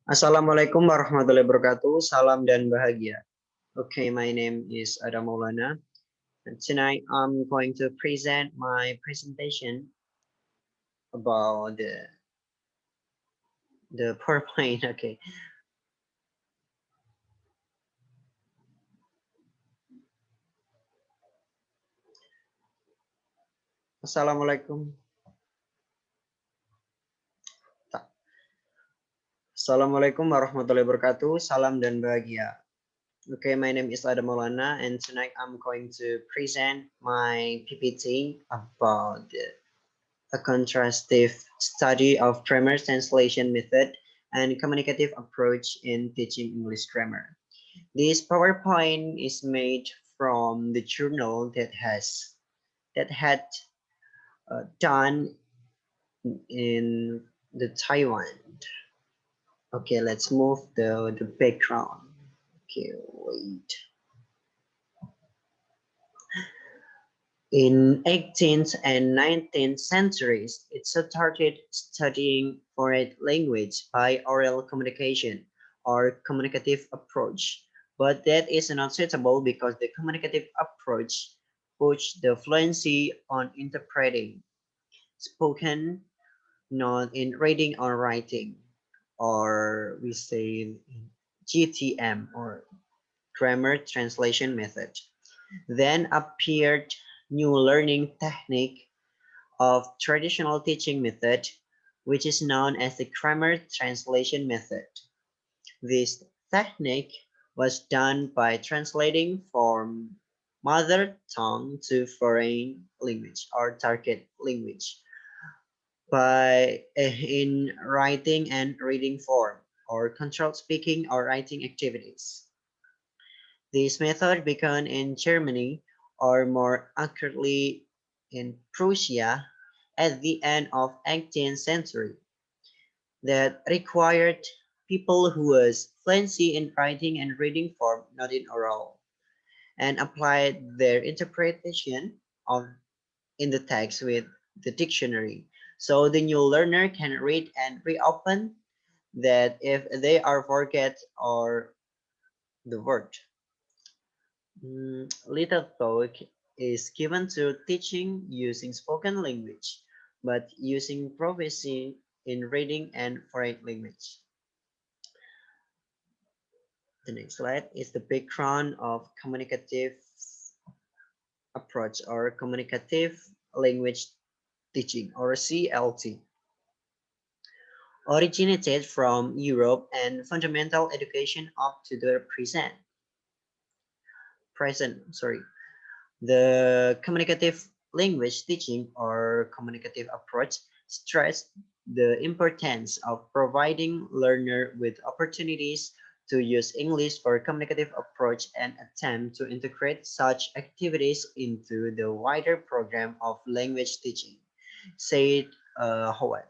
Assalamualaikum warahmatullahi wabarakatuh. Salam dan bahagia. Okay, my name is Maulana, and tonight I'm going to present my presentation about the PowerPoint. Okay. Assalamualaikum. Assalamualaikum warahmatullahi wabarakatuh. Salam dan bahagia. Okay, my name is Maulana, and tonight I'm going to present my PPT about a contrastive study of grammar translation method and communicative approach in teaching English grammar. This PowerPoint is made from the journal that had done in the Taiwan. Okay, let's move the background. Okay, wait. In 18th and 19th centuries, it started studying foreign language by oral communication or communicative approach. But that is not suitable because the communicative approach puts the fluency on interpreting, spoken, not in reading or writing, or we say GTM or grammar translation method. Then appeared new learning technique of traditional teaching method, which is known as the grammar translation method. This technique was done by translating from mother tongue to foreign language or target language by in writing and reading form or controlled speaking or writing activities. This method began in Germany, or more accurately in Prussia, at the end of 18th century, that required people who was fluency in writing and reading form, not in oral, and applied their interpretation of in the text with the dictionary. So the new learner can read and reopen that if they are forget or the word. Little thought is given to teaching using spoken language, but using proficiency in reading and foreign language. The next slide is the background of communicative approach or communicative language teaching or CLT. Originated from Europe and fundamental education up to the present. The communicative language teaching or communicative approach stressed the importance of providing learner with opportunities to use English for communicative approach and attempt to integrate such activities into the wider program of language teaching, said Howard,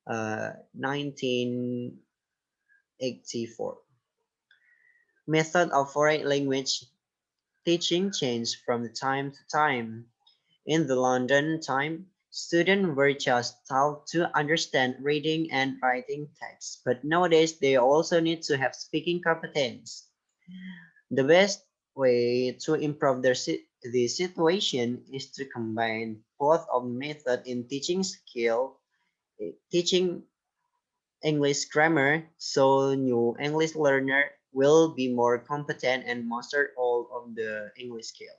1984. Method of foreign language teaching changed from time to time. In the London time, students were just taught to understand reading and writing text, but nowadays they also need to have speaking competence. The best way to improve the situation is to combine both of method in teaching teaching English grammar, so new English learner will be more competent and master all of the English skill.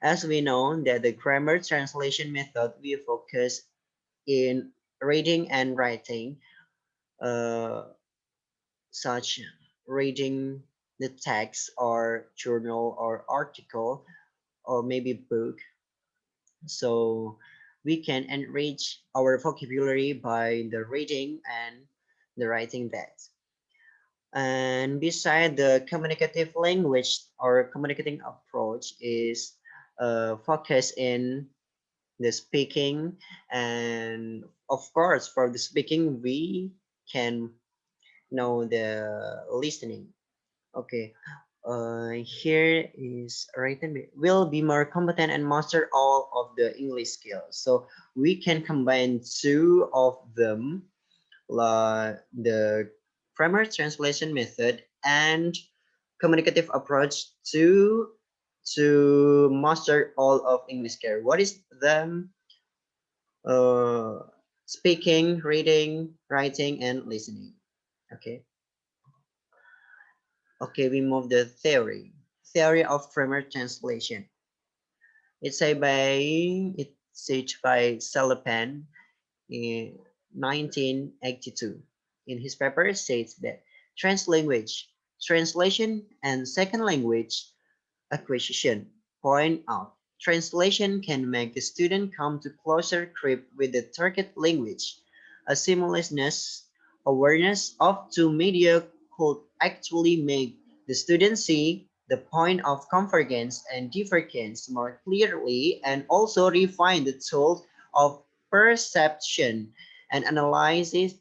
As we know that the grammar translation method we focus in reading and writing, uh, such reading the text or journal or article or maybe book. So we can enrich our vocabulary by the reading and the writing that. And beside the communicative language or communicating approach is focus in the speaking, and of course for the speaking we can know the listening. Okay, here is written will be more competent and master all of the English skills, so we can combine two of them, like the grammar translation method, and communicative approach to master all of English care. What is the uh, speaking, reading, writing, and listening? Okay. Okay, we move the theory. Theory of grammar translation. It's said by Selepan in 1982. In his paper, it states that translanguage, translation, and second language acquisition point out translation can make the student come to closer grip with the target language. A seamlessness awareness of two media could actually make the student see the point of convergence and divergence more clearly and also refine the tools of perception and analysis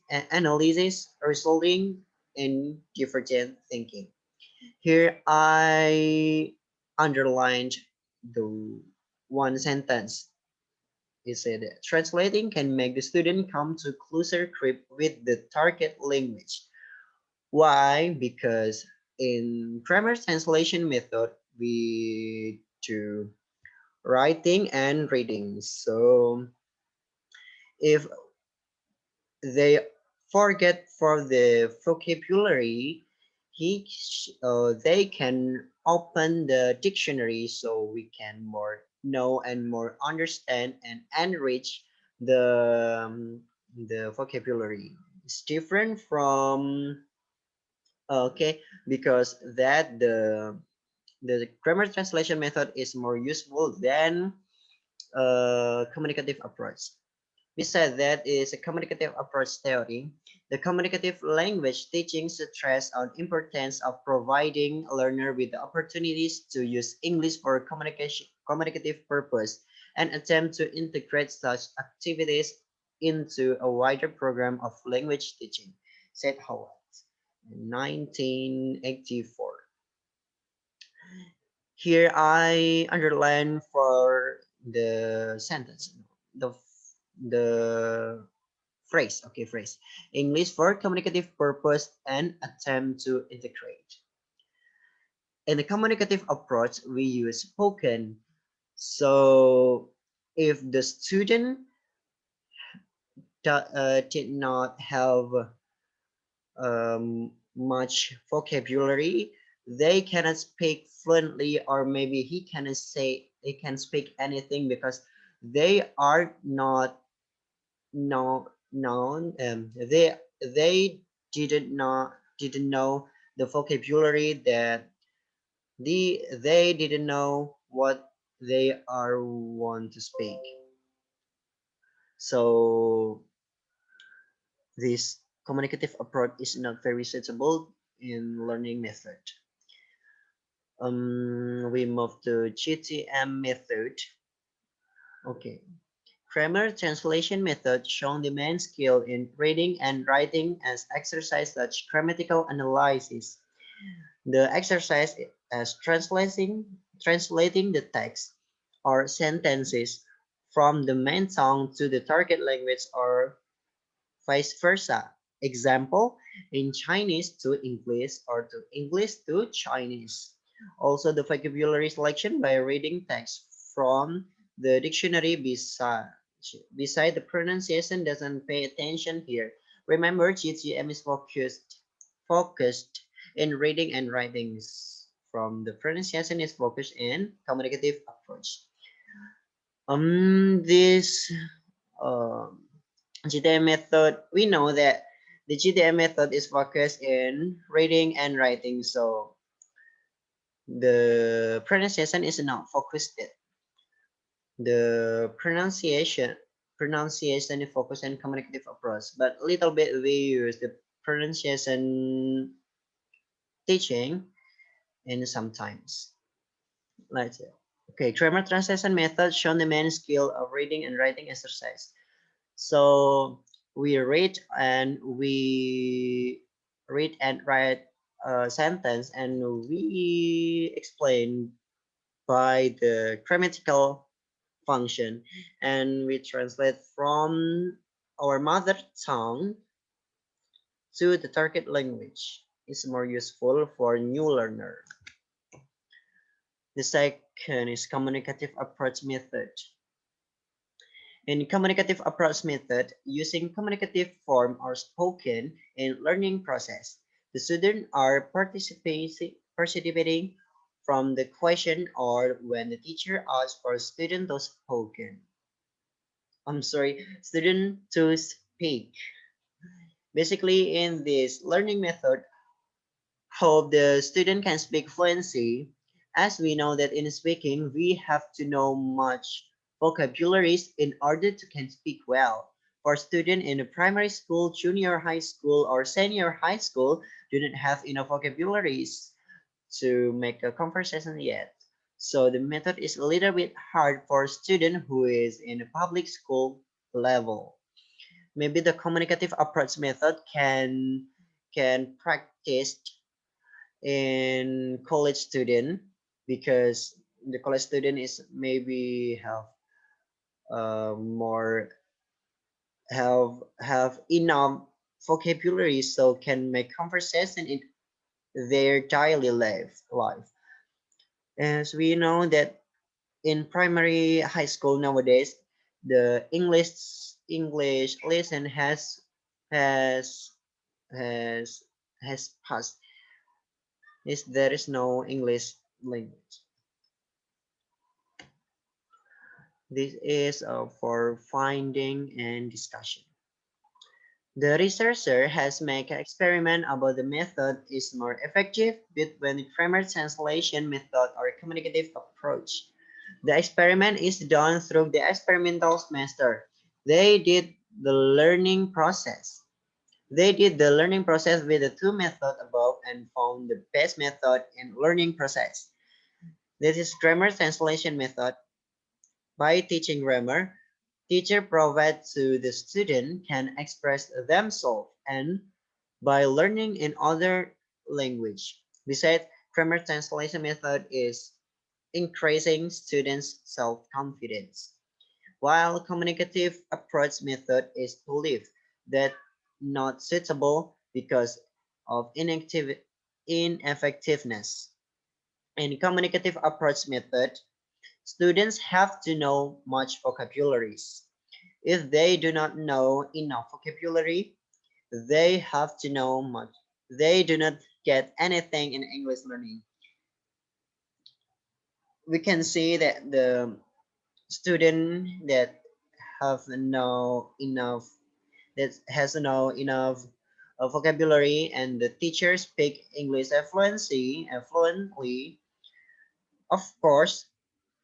resulting in divergent thinking. Here I underlined the one sentence. It said translating can make the student come to closer grip with the target language. Why? Because in grammar translation method we do writing and reading. So if they forget for the vocabulary, they can open the dictionary so we can more know and more understand and enrich the vocabulary. It's different from okay because that the grammar translation method is more useful than communicative approach. Besides that is a communicative approach theory. The communicative language teaching stress on importance of providing a learner with the opportunities to use English for communicative purpose and attempt to integrate such activities into a wider program of language teaching, said Howard in 1984. Here I underline for the sentence the the phrase, okay, phrase. English for communicative purpose and attempt to integrate. In the communicative approach, we use spoken. So if the student did not have much vocabulary, they cannot speak fluently, or maybe he can speak anything because they are not known they didn't know the vocabulary that they didn't know what they are want to speak. So this communicative approach is not very suitable in learning method. We move to GTM method. Okay, grammar translation method showing the main skill in reading and writing as exercise such grammatical analysis. The exercise as translating the text or sentences from the main tongue to the target language or vice versa. Example, in Chinese to English or to English to Chinese. Also, the vocabulary selection by reading text from the dictionary beside the pronunciation doesn't pay attention here. Remember, GTM is focused in reading and writing. From the pronunciation is focused in communicative approach. This um GTM method, we know that the GTM method is focused in reading and writing, so the pronunciation is not focused. The pronunciation is focused on communicative approach, but a little bit we use the pronunciation teaching and sometimes. Let's see. Okay, grammar translation method shown the main skill of reading and writing exercise. So we read and write a sentence and we explain by the grammatical function and we translate from our mother tongue Two, the target language is more useful for new learner. The second is communicative approach method. In communicative approach method, using communicative form or spoken in learning process, the students are participating from the question or when the teacher asks for student to spoken. Student to speak. Basically, in this learning method, hope the student can speak fluency, as we know that in speaking we have to know much vocabularies in order to can speak well. For student in the primary school, junior high school, or senior high school, do not have enough vocabularies to make a conversation yet. So the method is a little bit hard for student who is in the public school level. Maybe the communicative approach method can practice in college student, because the college student is maybe more have enough vocabulary so can make conversation in their daily life. As we know that in primary high school nowadays, the English lesson has has has passed. Is there is no English language. This is for finding and discussion. The researcher has made an experiment about the method is more effective between the grammar translation method or communicative approach. The experiment is done through the experimental semester. They did the learning process. They did the learning process with the two methods above and found the best method in learning process. This is grammar translation method. By teaching grammar, teacher provide to the student can express themselves and by learning in other language. Besides, grammar translation method is increasing students' self-confidence, while communicative approach method is believed that not suitable because of ineffectiveness. In communicative approach method, students have to know much vocabularies. If they do not know enough vocabulary, they have to know much. They do not get anything in English learning. We can see that the student that have no enough that has no enough vocabulary and the teacher speak English fluently, of course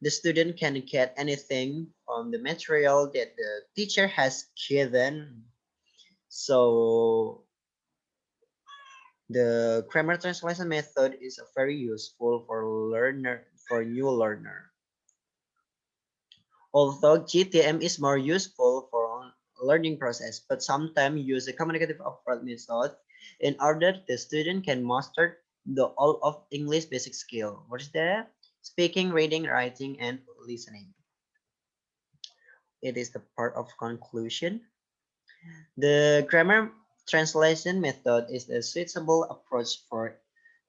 the student can get anything from the material that the teacher has given. So the grammar translation method is very useful for new learner. Although GTM is more useful for learning process, but sometimes use a communicative approach method in order the student can master the all of English basic skill. What is that? Speaking, reading, writing, and listening. It is the part of conclusion. The grammar translation method is a suitable approach for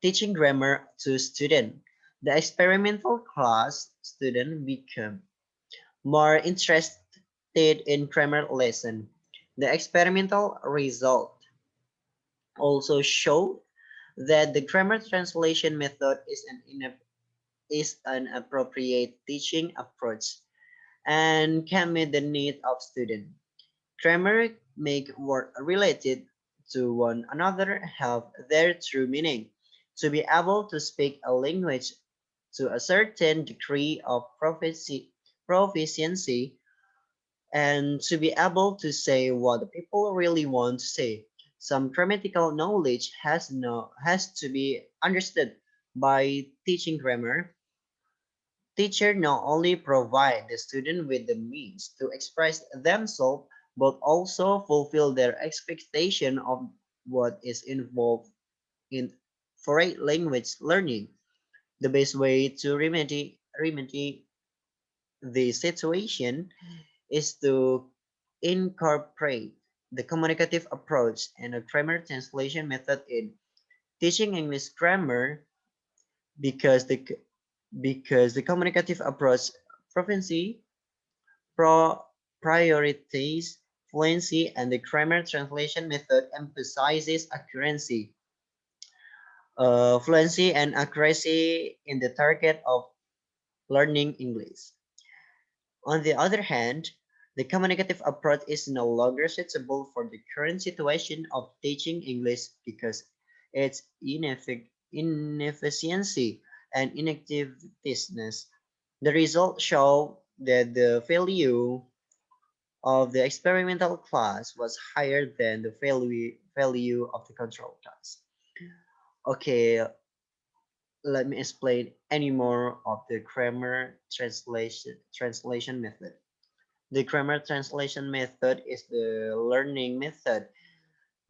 teaching grammar to students. The experimental class student become more interested in grammar lesson. The experimental result also showed that the grammar translation method is an appropriate teaching approach and can meet the need of students. Grammar make word related to one another have their true meaning. To be able to speak a language to a certain degree of proficiency and to be able to say what the people really want to say. Some grammatical knowledge has to be understood by teaching grammar. Teacher not only provide the student with the means to express themselves, but also fulfill their expectation of what is involved in foreign language learning. The best way to remedy the situation is to incorporate the communicative approach and the grammar translation method in teaching English grammar because the communicative approach proficiency pro priorities fluency and the grammar translation method emphasizes fluency and accuracy in the target of learning English. On the other hand, the communicative approach is no longer suitable for the current situation of teaching English because its inefficiency and ineffectiveness. The results show that the value of the experimental class was higher than the value of the control class. Okay, let me explain any more of the grammar translation method. The grammar translation method is the learning method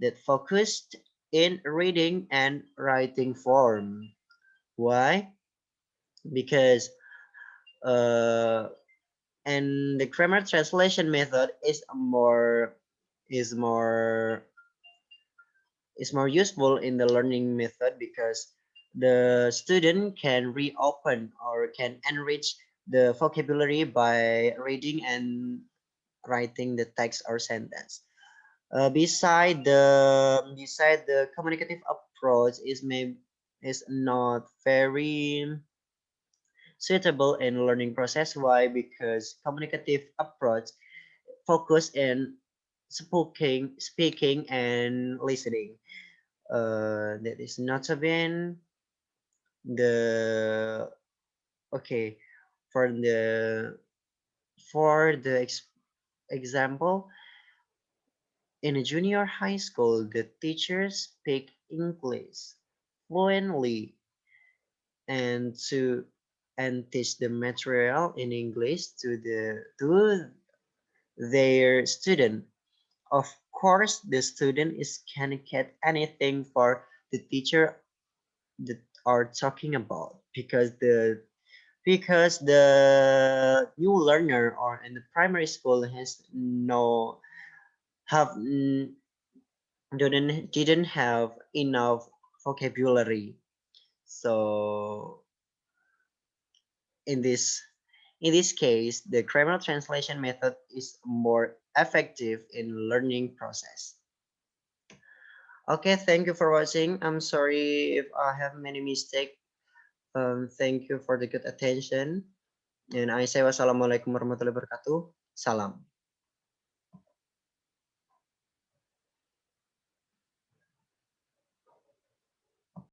that focused in reading and writing form. Why? Because uh, and the grammar translation method is more is more useful in the learning method because the student can reopen or can enrich the vocabulary by reading and writing the text or sentence. Beside the communicative approach is not very suitable in learning process. Why? Because communicative approach focus in speaking and listening. That is not been the okay for the example. In a junior high school, the teachers speak English fluently and teach the material in English to their student. Of course, the student is can get anything for the teacher that are talking about because the new learner or in the primary school has no have didn't have enough vocabulary. So in this in this case, the grammar translation method is more effective in learning process. Okay, thank you for watching. I'm sorry if I have many mistakes. Thank you for the good attention. And I say wassalamualaikum warahmatullahi wabarakatuh. Salam.